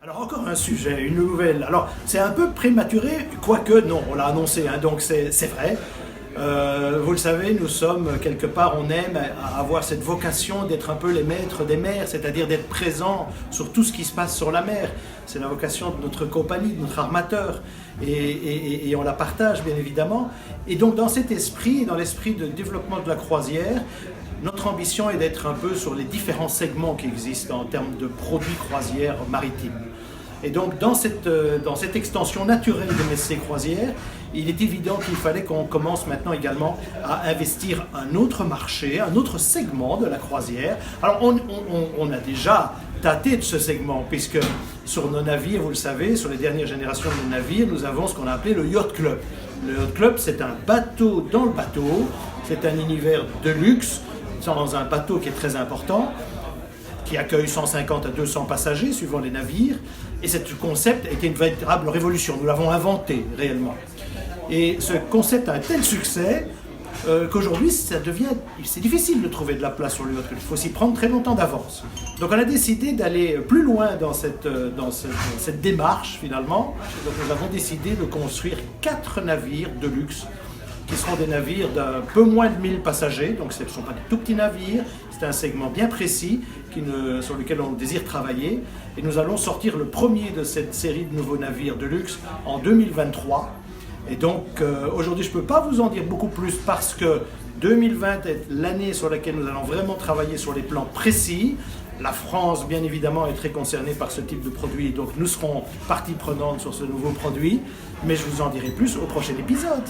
Alors encore un sujet, une nouvelle. Alors c'est un peu prématuré, quoique non, on l'a annoncé, hein, donc c'est vrai. Vous le savez, nous sommes quelque part, on aime avoir cette vocation d'être un peu les maîtres des mers, c'est-à-dire d'être présents sur tout ce qui se passe sur la mer. C'est la vocation de notre compagnie, de notre armateur, et on la partage bien évidemment. Et donc dans cet esprit, dans l'esprit de développement de la croisière, notre ambition est d'être un peu sur les différents segments qui existent en termes de produits croisières maritimes. Et donc dans cette extension naturelle de Messier Croisières, il est évident qu'il fallait qu'on commence maintenant également à investir un autre marché, un autre segment de la croisière. Alors on a déjà tâté de ce segment, puisque sur nos navires, vous le savez, sur les dernières générations de nos navires, nous avons ce qu'on a appelé le Yacht Club. Le Yacht Club, c'est un bateau dans le bateau, c'est un univers de luxe, dans un bateau qui est très important, qui accueille 150 à 200 passagers suivant les navires. Et ce concept a été une véritable révolution. Nous l'avons inventé réellement. Et ce concept a un tel succès qu'aujourd'hui, c'est difficile de trouver de la place sur le yacht. Il faut s'y prendre très longtemps d'avance. Donc on a décidé d'aller plus loin dans cette démarche finalement. Donc nous avons décidé de construire 4 navires de luxe qui seront des navires d'un peu moins de 1000 passagers, donc ce ne sont pas des tout petits navires, c'est un segment bien précis sur lequel on désire travailler. Et nous allons sortir le premier de cette série de nouveaux navires de luxe en 2023. Et donc aujourd'hui je ne peux pas vous en dire beaucoup plus parce que 2020 est l'année sur laquelle nous allons vraiment travailler sur les plans précis. La France, bien évidemment, est très concernée par ce type de produit, donc nous serons partie prenante sur ce nouveau produit, mais je vous en dirai plus au prochain épisode.